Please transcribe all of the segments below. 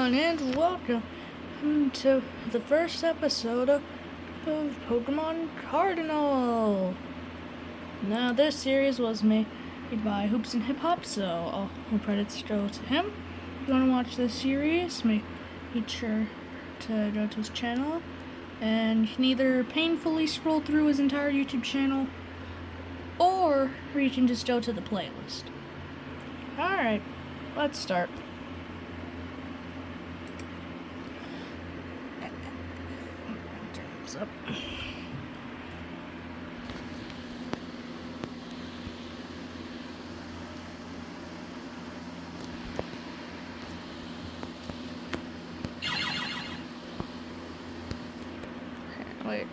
everyone, and welcome to the first episode of Pokemon Cardinal. Now, this series was made by Hoops and Hip Hop, so all credits go to him. If you want to watch this series, make sure to go to his channel, and you can either painfully scroll through his entire YouTube channel, or you can just go to the playlist. Alright, let's start. Up. Wait.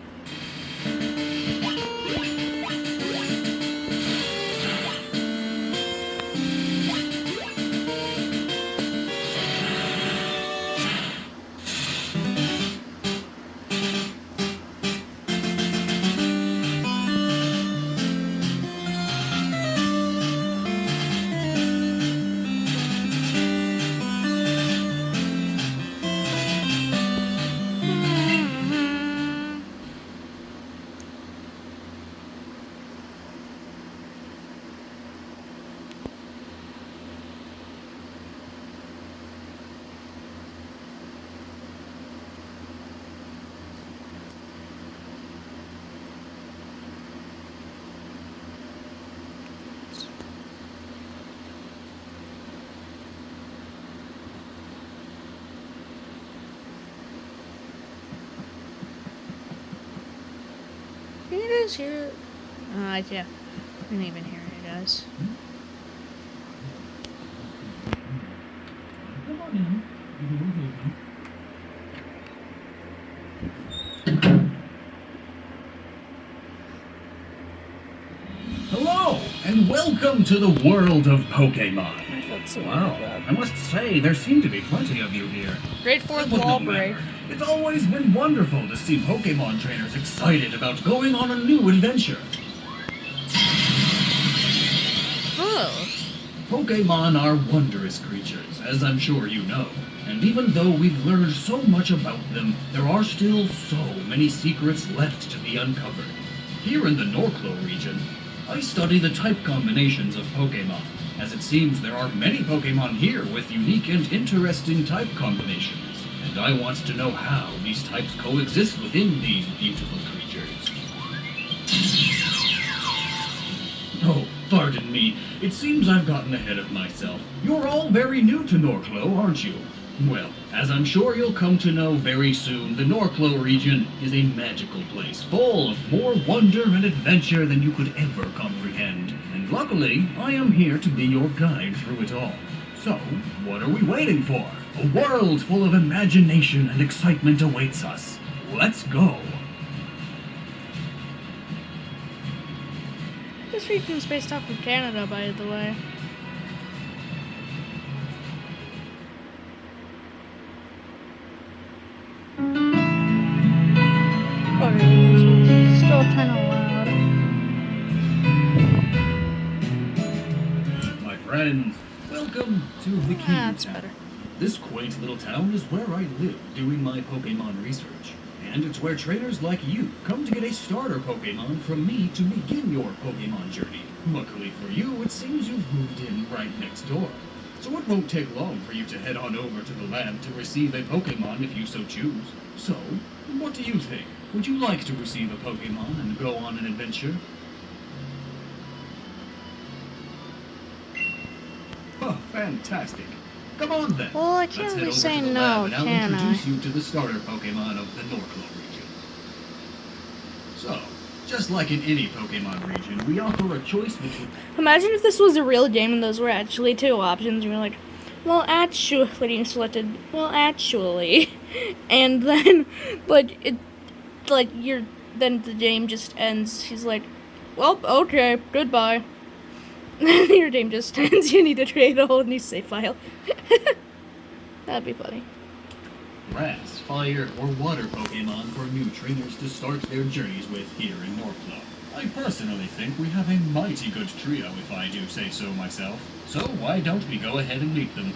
Can you guys hear it? Yeah. I didn't even hear it, guys. Hello, and welcome to the world of Pokemon. Wow. I must say, there seem to be plenty of you here. Great fourth wall break. It's always been wonderful to see Pokemon trainers excited about going on a new adventure. Oh. Pokemon are wondrous creatures, as I'm sure you know. And even though we've learned so much about them, there are still so many secrets left to be uncovered. Here in the Norclo region, I study the type combinations of Pokemon, as it seems there are many Pokemon here with unique and interesting type combinations. And I want to know how these types coexist within these beautiful creatures. Oh, pardon me. It seems I've gotten ahead of myself. You're all very new to Norclo, aren't you? Well, as I'm sure you'll come to know very soon, the Norclo region is a magical place, full of more wonder and adventure than you could ever comprehend. And luckily, I am here to be your guide through it all. So, what are we waiting for? A world full of imagination and excitement awaits us. Let's go! This region's based off of Canada, by the way. Still kind of loud. My friends, welcome to the King That's Town. better. This quaint little town is where I live doing my Pokemon research. And it's where trainers like you come to get a starter Pokemon from me to begin your Pokemon journey. Luckily for you, it seems you've moved in right next door. So it won't take long for you to head on over to the lab to receive a Pokemon if you so choose. So, what do you think? Would you like to receive a Pokemon and go on an adventure? Oh, fantastic. Come on then. Well, I Let's can't head really over say to the no, lab and I'll can I? introduce you to the starter Pokemon of the Norclo region. So, just like in any Pokemon region, we offer a choice between... Imagine if this was a real game and those were actually two options. You were like, well, actually, you selected, well, actually. And then, then the game just ends. He's like, well, okay, goodbye. Then your game just ends. You need to create a whole new save file. That'd be funny. grass, fire, or water Pokemon for new trainers to start their journeys with here in Norclo. I personally think we have a mighty good trio, if I do say so myself. So why don't we go ahead and meet them?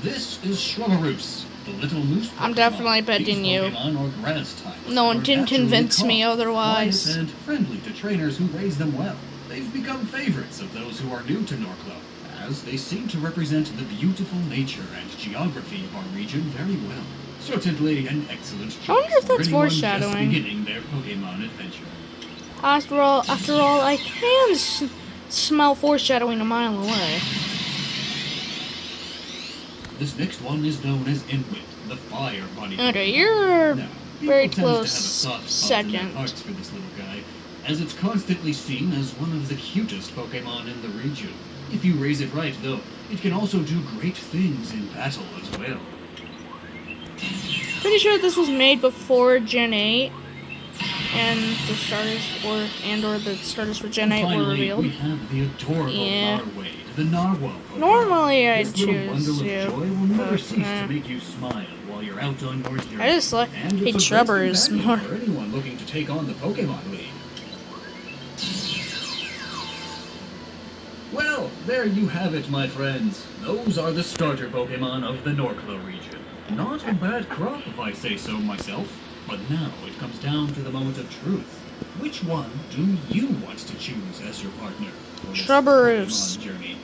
This is Shrubberoos, the little moose Pokemon. I'm definitely betting These you. Pokemon are grass types. No one Are can naturally convince me calm, otherwise. quiet, and friendly to trainers who raise them well. They've become favorites of those who are new to Norclo, as they seem to represent the beautiful nature and geography of our region very well. Certainly an excellent choice I wonder if for that's anyone just foreshadowing. beginning their Pokemon adventure. After all, I can smell foreshadowing a mile away. This next one is known as Inwit, the Fire Bunny. Okay, Pokemon. you're Now, very people tend to have a close soft spot in their second. hearts for this little guy, as it's constantly seen as one of the cutest Pokemon in the region. If you raise it right, though, it can also do great things in battle as well. Pretty sure this was made before Gen 8 and the starters for Gen 8 were Finally, revealed. we have the adorable Yeah. Narwhale, the Narwhal Pokemon. Normally I'd This little bundle choose of you, joy will never but, cease to make you smile while you're out on your journey. I just like And hate it's a great Shrubberoos companion more. for anyone looking to take on the Pokemon League. Well, there you have it, my friends. Those are the starter Pokemon of the Norclo region. Not a bad crop, if I say so myself. But now it comes down to the moment of truth. Which one do you want to choose as your partner for this Shrubberoos. Pokemon journey?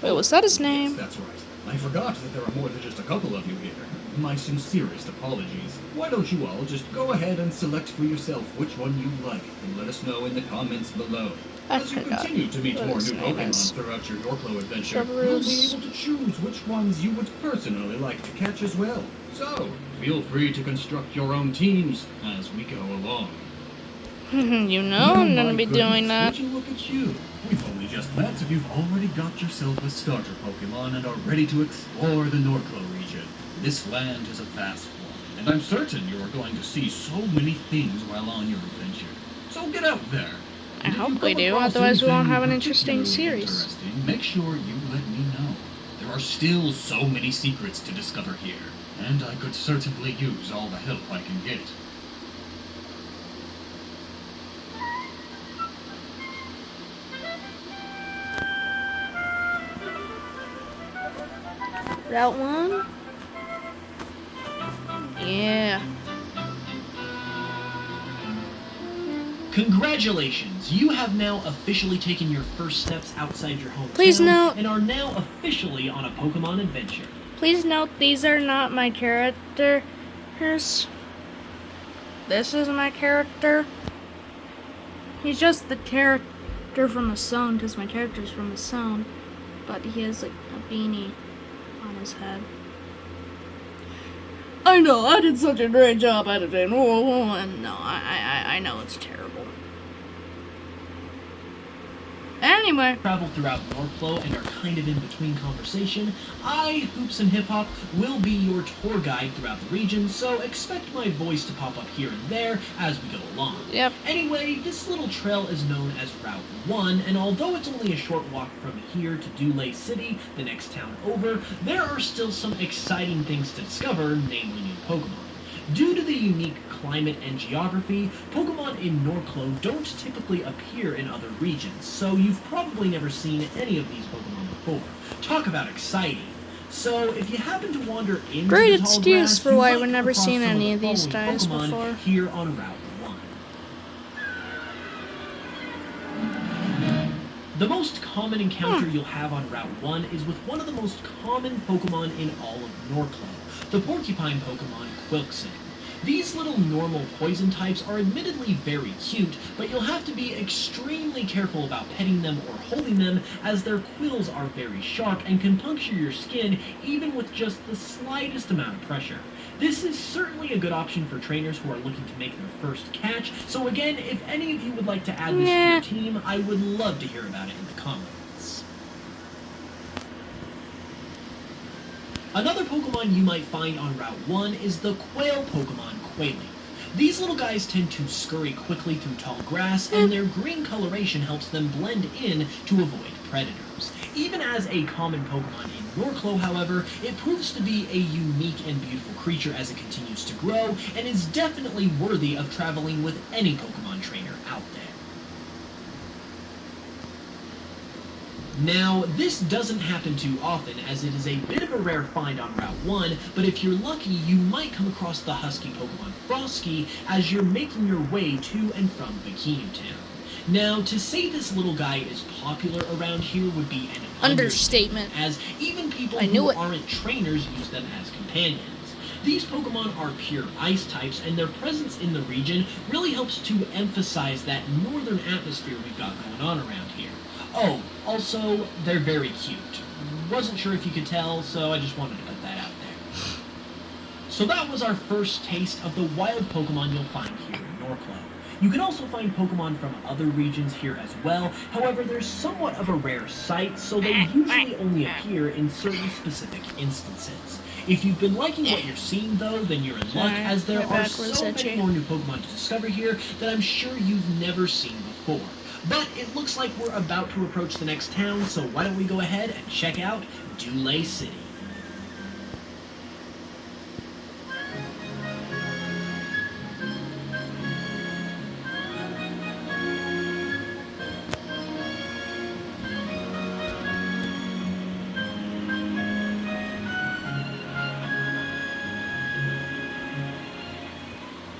Wait, was that his Yes, name? that's right. I forgot that there are more than just a couple of you here. My sincerest apologies. Why don't you all just go ahead and select for yourself which one you like and let us know in the comments below. I As you forgot continue to meet what more his new name Pokemon is. throughout your Norclo adventure, you'll be Shrubberoos. able to choose which ones you would personally like to catch as well. So, feel free to construct your own teams as we go along. You know I'm gonna my be goodness, doing that. Would you look at you? We've only just met, so you've already got yourself a starter Pokemon and are ready to explore the Norclo region. This land is a vast one, and I'm certain you are going to see so many things while on your adventure. So get out there. I And if hope you we come do, across otherwise we won't anything have an interesting particularly series. interesting, make sure you let me know. There are still so many secrets to discover here, and I could certainly use all the help I can get. That one? Yeah. Congratulations! You have now officially taken your first steps outside your hometown Please note- and are now officially on a Pokemon adventure. Please note these are not my characters. This is my character. He's just the character from the song, because my character's from the song. But he has like a beanie on his head. I know, I did such a great job editing. No, I know it's terrible. Anyway, Travel throughout Norclo and are kind of in between conversation. I, Hoops and Hip Hop, will be your tour guide throughout the region, so expect my voice to pop up here and there as we go along. yep. Anyway, this little trail is known as Route 1, and although it's only a short walk from here to Dulé City, the next town over, there are still some exciting things to discover, namely new Pokemon. Due to the unique climate and geography, Pokemon in Norclo don't typically appear in other regions, so you've probably never seen any of these Pokemon before. Talk about exciting! So, if you happen to wander into Great the tall excuse grass, for you why might we've never come across seen some any the of these following guys Pokemon before. here on Route 1. The most common encounter you'll have on Route 1 is with one of the most common Pokemon in all of Norclo, the porcupine Pokemon Quilksin. These little normal poison types are admittedly very cute, but you'll have to be extremely careful about petting them or holding them, as their quills are very sharp and can puncture your skin even with just the slightest amount of pressure. This is certainly a good option for trainers who are looking to make their first catch, so again, if any of you would like to add this to Yeah. your team, I would love to hear about it in the comments. Another Pokemon you might find on Route 1 is the quail Pokemon Quailey. These little guys tend to scurry quickly through tall grass, and their green coloration helps them blend in to avoid predators. Even as a common Pokemon in Norclo, however, it proves to be a unique and beautiful creature as it continues to grow, and is definitely worthy of traveling with any Pokemon trainer out there. Now, this doesn't happen too often, as it is a bit of a rare find on Route 1, but if you're lucky, you might come across the husky Pokemon Frosky as you're making your way to and from Bikini Town. Now, to say this little guy is popular around here would be an Understatement. as even people I knew who it. aren't trainers use them as companions. These Pokemon are pure ice types, and their presence in the region really helps to emphasize that northern atmosphere we've got going on around here. Oh, also, they're very cute. Wasn't sure if you could tell, so I just wanted to put that out there. So that was our first taste of the wild Pokemon you'll find here in Norclo. You can also find Pokemon from other regions here as well, however they're somewhat of a rare sight, so they usually only appear in certain specific instances. If you've been liking what you're seeing though, then you're in luck, as there are so many more new Pokemon to discover here that I'm sure you've never seen before. But it looks like we're about to approach the next town, so why don't we go ahead and check out Dulé City.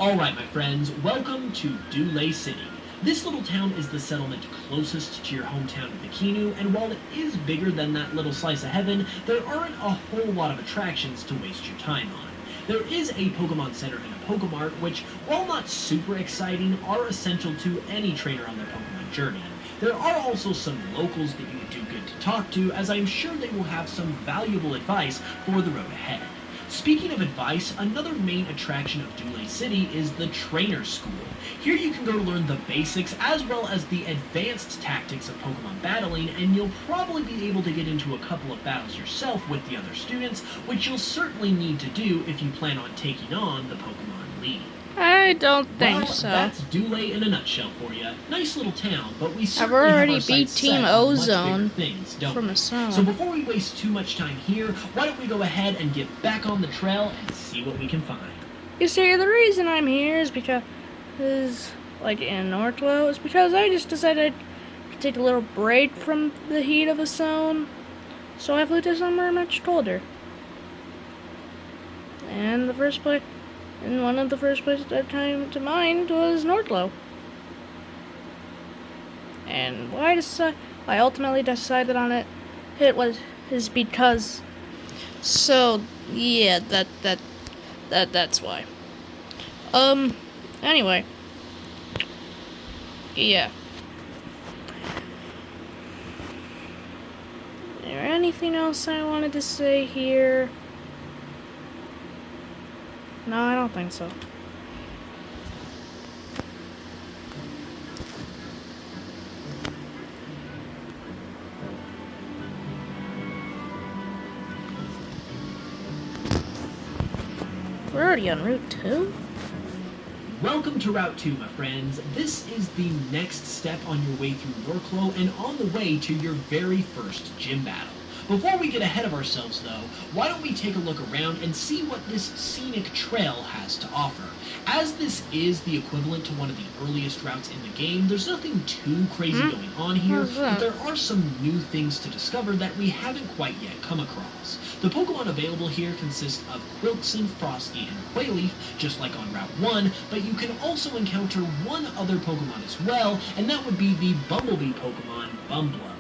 Alright my friends, welcome to Dulé City. This little town is the settlement closest to your hometown of Bikinu, and while it is bigger than that little slice of heaven, there aren't a whole lot of attractions to waste your time on. There is a Pokemon Center and a Pokemart, which, while not super exciting, are essential to any trainer on their Pokemon journey. There are also some locals that you would do good to talk to, as I'm sure they will have some valuable advice for the road ahead. Speaking of advice, another main attraction of Dulé City is the Trainer School. Here you can go to learn the basics as well as the advanced tactics of Pokemon battling, and you'll probably be able to get into a couple of battles yourself with the other students, which you'll certainly need to do if you plan on taking on the Pokemon League. I don't think Well, so. that's Dulé in a nutshell for you. Nice little town, but we certainly already have our beat sights Team set on much Ozone bigger things, don't from we? a song. So before we waste too much time here, why don't we go ahead and get back on the trail and see what we can find. You see, the reason I'm here is because, like in Norclo, is because I just decided to take a little break from the heat of the zone, so I flew to somewhere much colder. And one of the first places that came to mind was Norclo. And why I ultimately decided on it is because. So yeah, that's why. Anyway. Yeah. Is there anything else I wanted to say here? No, I don't think so. We're already on Route 2? Welcome to Route 2, my friends. This is the next step on your way through Norclo and on the way to your very first gym battle. Before we get ahead of ourselves, though, why don't we take a look around and see what this scenic trail has to offer. As this is the equivalent to one of the earliest routes in the game, there's nothing too crazy going on here, What's that? but there are some new things to discover that we haven't quite yet come across. The Pokemon available here consist of Quilkson, Frosty, and Quayleaf, just like on Route 1, but you can also encounter one other Pokemon as well, and that would be the Bumblebee Pokemon, Bumblow.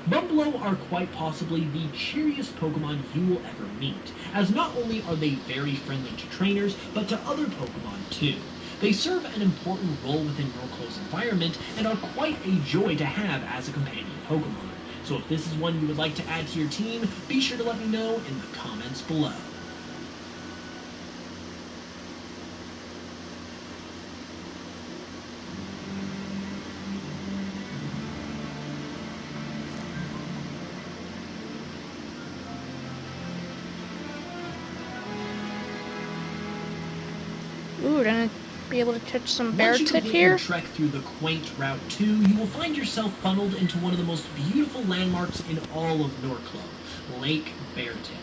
Bumblow are quite possibly the cheeriest Pokemon you will ever meet, as not only are they very friendly to trainers, but to other Pokemon too. They serve an important role within Norclo's environment and are quite a joy to have as a companion Pokemon. So if this is one you would like to add to your team, be sure to let me know in the comments below. Ooh, we're gonna be able to catch some Once you Beartic complete here. your trek through the quaint Route 2, you will find yourself funneled into one of the most beautiful landmarks in all of Norclo, Lake Beartic.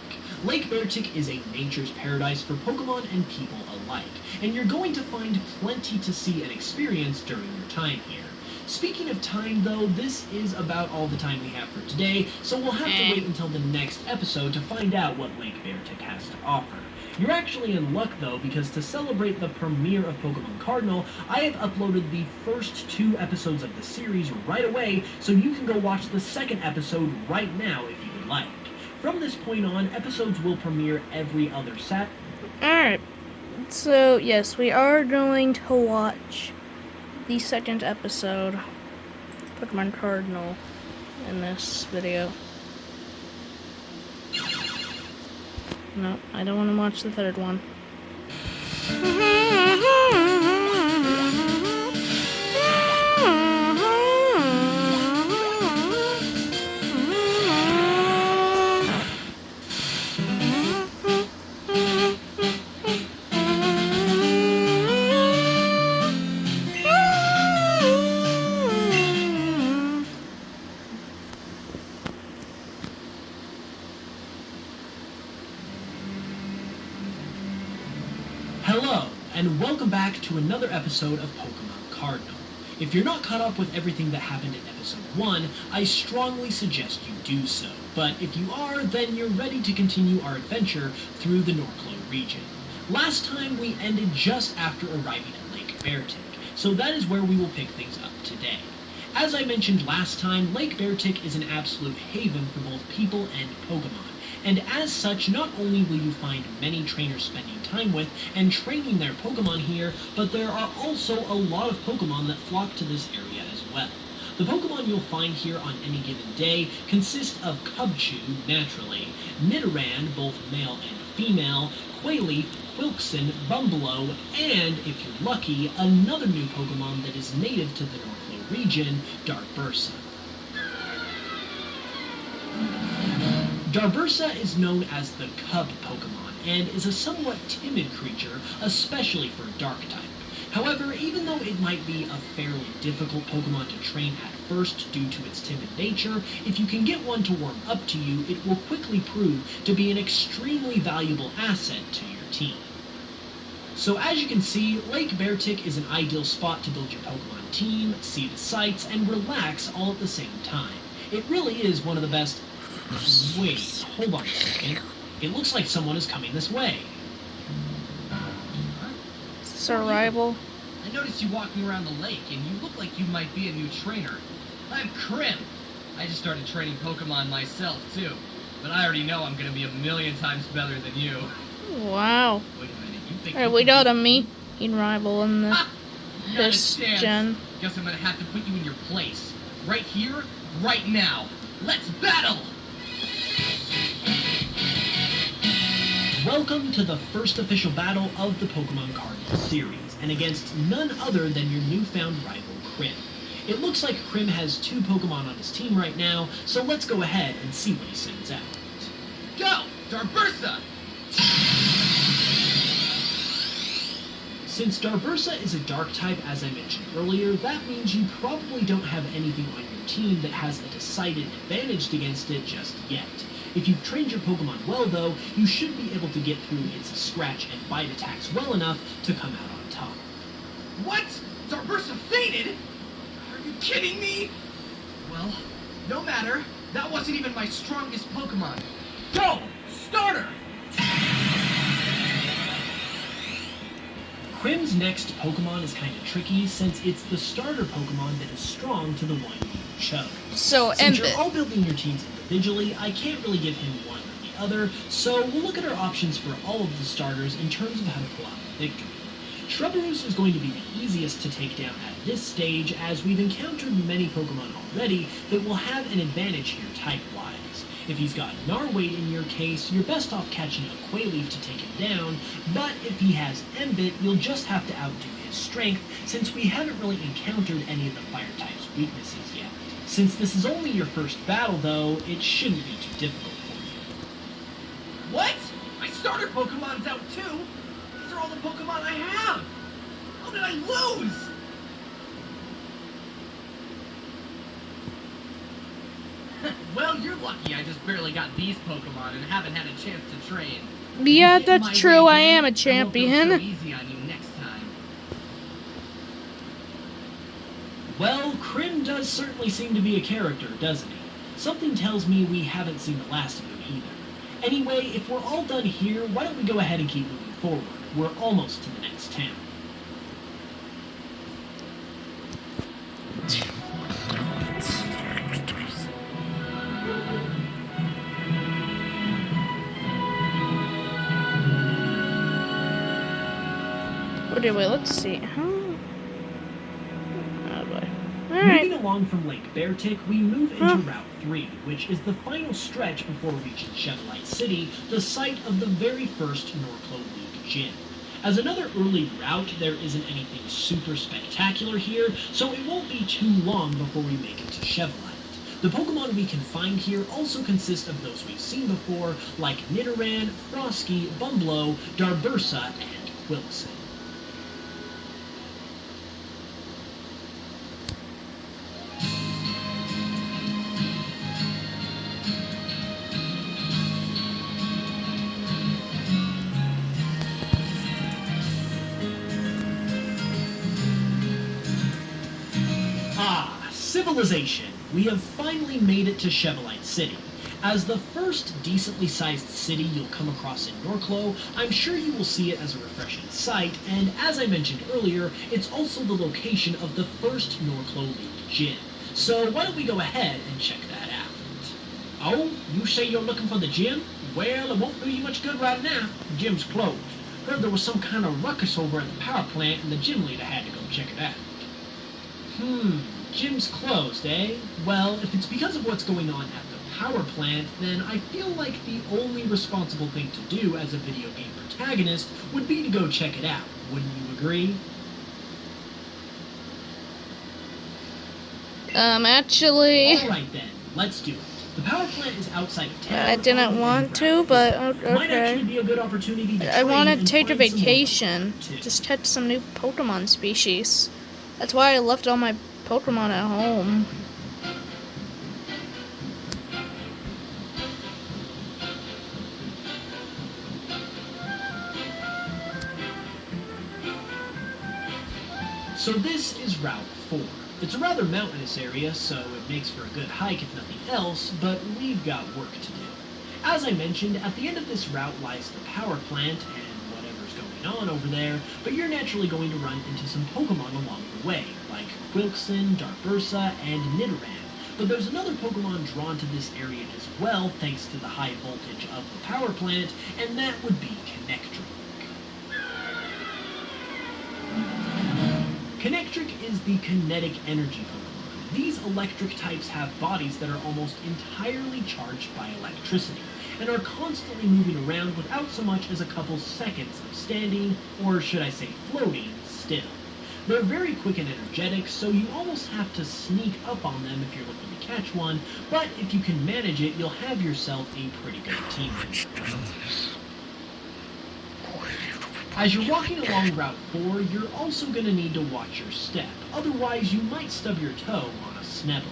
Lake Beartic is a nature's paradise for Pokemon and people alike, and you're going to find plenty to see and experience during your time here. Speaking of time, though, this is about all the time we have for today, so we'll have to wait until the next episode to find out what Lake Beartic has to offer. You're actually in luck, though, because to celebrate the premiere of Pokemon Cardinal, I have uploaded the first 2 episodes of the series right away, so you can go watch the second episode right now if you would like. From this point on, episodes will premiere every other Saturday. Alright, so yes, we are going to watch the second episode, Pokemon Cardinal, in this video. No, I don't want to watch the third one. Hello, and welcome back to another episode of Pokemon Cardinal. If you're not caught up with everything that happened in episode 1, I strongly suggest you do so. But if you are, then you're ready to continue our adventure through the Norclo region. Last time we ended just after arriving at Lake Beartic, so that is where we will pick things up today. As I mentioned last time, Lake Beartic is an absolute haven for both people and Pokemon. And as such, not only will you find many trainers spending time with and training their Pokemon here, but there are also a lot of Pokemon that flock to this area as well. The Pokemon you'll find here on any given day consist of Cubchoo, naturally, Nidoran, both male and female, Quailey, Quilkson, Bumbleow, and, if you're lucky, another new Pokemon that is native to the Norclo region, Darbursa. Darbursa is known as the Cub Pokemon, and is a somewhat timid creature, especially for a Dark type. However, even though it might be a fairly difficult Pokemon to train at first due to its timid nature, if you can get one to warm up to you, it will quickly prove to be an extremely valuable asset to your team. So as you can see, Lake Beartic is an ideal spot to build your Pokemon team, see the sights, and relax all at the same time. It really is one of the best... Wait, hold on a second. It looks like someone is coming this way. Is this our rival? I noticed you walking around the lake, and you look like you might be a new trainer. I'm Krim. I just started training Pokemon myself, too. But I already know I'm gonna be a million times better than you. Wow. Wait a minute, you think... Alright, we got a mean rival in the Not a this chance. gen. Guess I'm gonna have to put you in your place. Right here, right now. Let's battle! Welcome to the first official battle of the Pokemon Cardinal series, and against none other than your newfound rival, Krim. It looks like Krim has 2 Pokemon on his team right now, so let's go ahead and see what he sends out. Go! Darbursa! Since Darbursa is a Dark type, as I mentioned earlier, that means you probably don't have anything on your team that has a decided advantage against it just yet. If you've trained your Pokemon well, though, you should be able to get through its scratch and bite attacks well enough to come out on top. What? Darbursa fainted? Are you kidding me? Well, no matter. That wasn't even my strongest Pokemon. Go! Starter! Krim's next Pokemon is kind of tricky, since it's the starter Pokemon that is strong to the one you chose. So, Since you're all building your teams individually, I can't really give him one or the other, so we'll look at our options for all of the starters in terms of how to pull out the victory. Shrubberus is going to be the easiest to take down at this stage, as we've encountered many Pokemon already that will have an advantage here type-wise. If he's got Narwhale in your case, you're best off catching a Quailey to take him down, but if he has Embiid, you'll just have to outdo his strength, since we haven't really encountered any of the fire type's weaknesses yet. Since this is only your first battle, though, it shouldn't be too difficult for you. What? My starter Pokemon's out too? These are all the Pokemon I have! How did I lose? Well, you're lucky I just barely got these Pokemon and haven't had a chance to train. Yeah, If you get my that's true. way I am a I won't go champion. so easy on you next time. Well, Krim does certainly seem to be a character, doesn't he? Something tells me we haven't seen the last of him either. Anyway, if we're all done here, why don't we go ahead and keep moving forward? We're almost to the next town. Okay, wait, let's see. Oh boy. Alright. Moving along from Lake Beartick, we move into Route 3, which is the final stretch before reaching Chevalite City, the site of the very first Norclo League gym. As another early route, there isn't anything super spectacular here, so it won't be too long before we make it to Chevalite. The Pokemon we can find here also consist of those we've seen before, like Nidoran, Frosky, Bumblo, Darbursa, and Quilson. Civilization. We have finally made it to Chevalite City. As the first decently sized city you'll come across in Norclo, I'm sure you will see it as a refreshing sight, and as I mentioned earlier, it's also the location of the first Norclo League gym. So why don't we go ahead and check that out. Oh, you say you're looking for the gym? Well, it won't do you much good right now. The gym's closed. Heard there was some kind of ruckus over at the power plant, and the gym leader had to go check it out. Gym's closed, eh? Well, if it's because of what's going on at the power plant, then I feel like the only responsible thing to do as a video game protagonist would be to go check it out. Wouldn't you agree? Actually... Alright then, let's do it. The power plant is outside of town. I didn't want to, but Might actually okay. be a good opportunity to I want to train and take a find some more vacation. Pokemon, too. Just catch some new Pokemon species. That's why I left all my Pokemon at home. So this is Route 4. It's a rather mountainous area, so it makes for a good hike if nothing else, but we've got work to do. As I mentioned, at the end of this route lies the power plant and whatever's going on over there, but you're naturally going to run into some Pokemon along the way, like Quilson, Darbursa, and Nidoran. But there's another Pokemon drawn to this area as well, thanks to the high voltage of the power plant, and that would be Connectric. Connectric is the kinetic energy Pokemon. These electric types have bodies that are almost entirely charged by electricity, and are constantly moving around without so much as a couple seconds of standing, or should I say floating, still. They're very quick and energetic, so you almost have to sneak up on them if you're looking to catch one, but if you can manage it, you'll have yourself a pretty good team. As you're walking along Route 4, you're also going to need to watch your step, otherwise you might stub your toe on a Snubbull.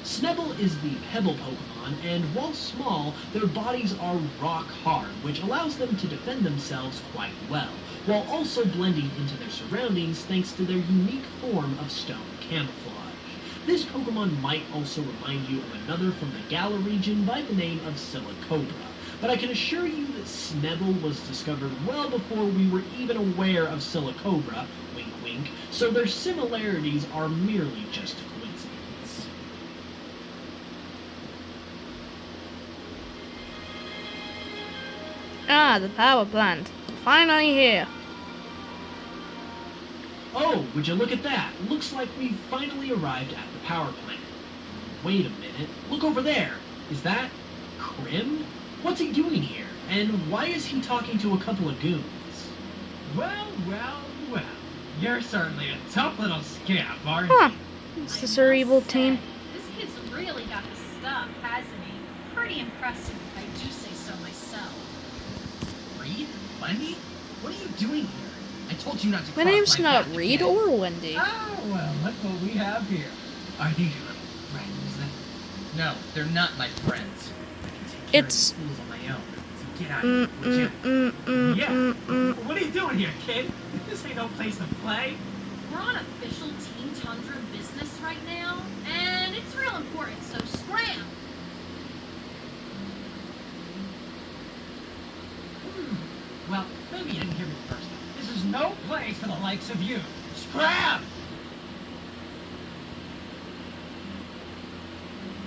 Snubbull is the Pebble Pokemon, and while small, their bodies are rock hard, which allows them to defend themselves quite well, while also blending into their surroundings thanks to their unique form of stone camouflage. This Pokemon might also remind you of another from the Galar region by the name of Silicobra, but I can assure you that Snubbull was discovered well before we were even aware of Silicobra, wink wink, so their similarities are merely just a coincidence. Ah, the power plant. Finally here. Oh, would you look at that? Looks like we've finally arrived at the power plant. Wait a minute, look over there. Is that Krim? What's he doing here? And why is he talking to a couple of goons? Well, you're certainly a tough little scamp, aren't Huh. you? It's the cerebral team. This kid's really got the stuff, hasn't he? Pretty impressive, if I do say so myself. Reed? Wendy? What are you doing here? I told you not to My cross name's my not path Reed again. or Wendy. Oh, well, look what we have here. Are these your friends? No, they're not my friends. I can take care It's- of these fools on my own. So get out of here, would you? Yeah. What are you doing here, kid? This ain't no place to play. we're on official Team Tundra business right now, and it's real important, so scram! Well, maybe you didn't hear me first. This is no place for the likes of you. Scram!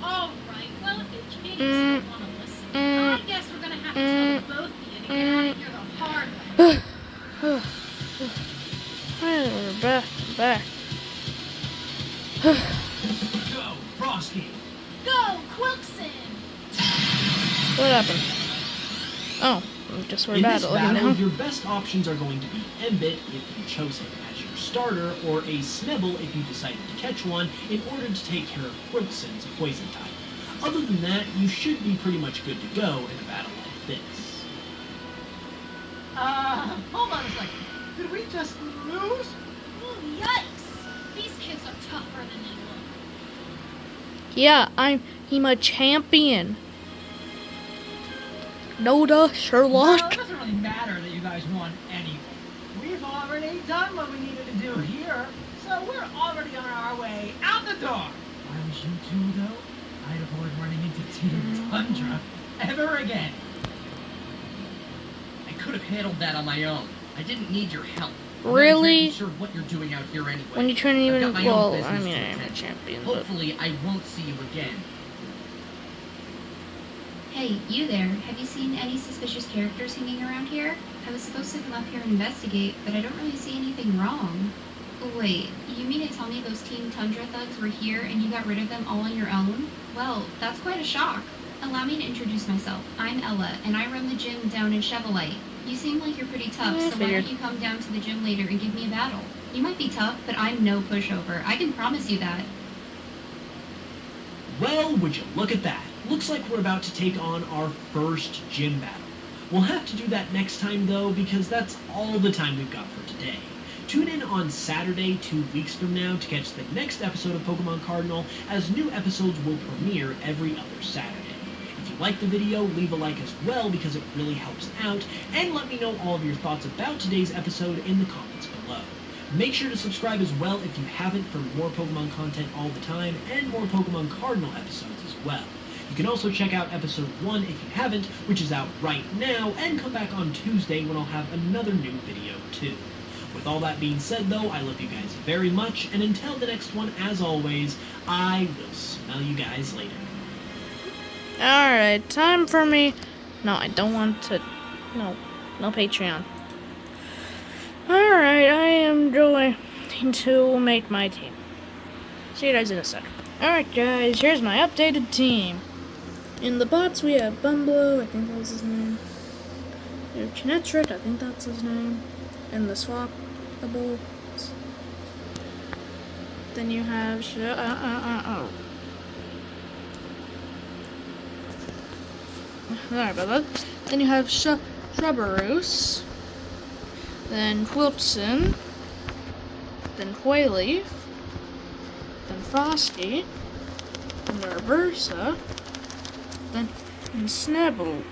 Alright, well, if you kids still want to listen, I guess we're gonna have to tell the both of you to get out of here the hard way. We're back. I'm back. Go, Frosty! Go, Quilkson! What happened? Oh, I guess we're In this battling battle, now. your best options are going to be Embit if you chose him as your starter, or a Snebble if you decided to catch one in order to take care of Quilkson's poison type. Other than that, you should be pretty much good to go in a battle like this. Hold on a second. Did we just lose? Ooh, yikes! These kids are tougher than they look. Yeah, I'm a champion. Noda, No, Sherlock. it doesn't really matter that you guys won anyway. We've already done what we needed to do here, so we're already on our way out the door. If I was you two, though, I'd avoid running into Team Tundra ever again. I could have handled that on my own. I didn't need your help. I'm not Really? exactly sure what you're doing out here anyway. When you trying to I've even, got my own well, business I mean, to I am a attend to. champion, but Hopefully, I won't see you again. Hey, you there. Have you seen any suspicious characters hanging around here? I was supposed to come up here and investigate, but I don't really see anything wrong. Wait, you mean to tell me those Team Tundra thugs were here and you got rid of them all on your own? Well, that's quite a shock. Allow me to introduce myself. I'm Ella, and I run the gym down in Chevalite. You seem like you're pretty tough, Yeah, so why figured. don't you come down to the gym later and give me a battle? You might be tough, but I'm no pushover. I can promise you that. Well, would you look at that? Looks like we're about to take on our first gym battle. We'll have to do that next time, though, because that's all the time we've got for today. Tune in on Saturday, 2 weeks from now, to catch the next episode of Pokemon Cardinal, as new episodes will premiere every other Saturday. If you like the video, leave a like as well, because it really helps out, and let me know all of your thoughts about today's episode in the comments below. Make sure to subscribe as well if you haven't, for more Pokemon content all the time, and more Pokemon Cardinal episodes as well. You can also check out episode 1 if you haven't, which is out right now, and come back on Tuesday when I'll have another new video too. With all that being said though, I love you guys very much, and until the next one, as always, I will smell you guys later. alright, time for me. No, I don't want to. No Patreon. Alright, I am going to make my team. See you guys in a sec. Alright, guys, here's my updated team. In the bots, we have Bumblo, I think that was his name. We have Kinetric, I think that's his name. And the Swappables. Then you have Sorry about that. Then you have Shrubberoos. Then Quilpson. Then Hoyleaf. Then Frosty. Then Reversa. Then Snebble.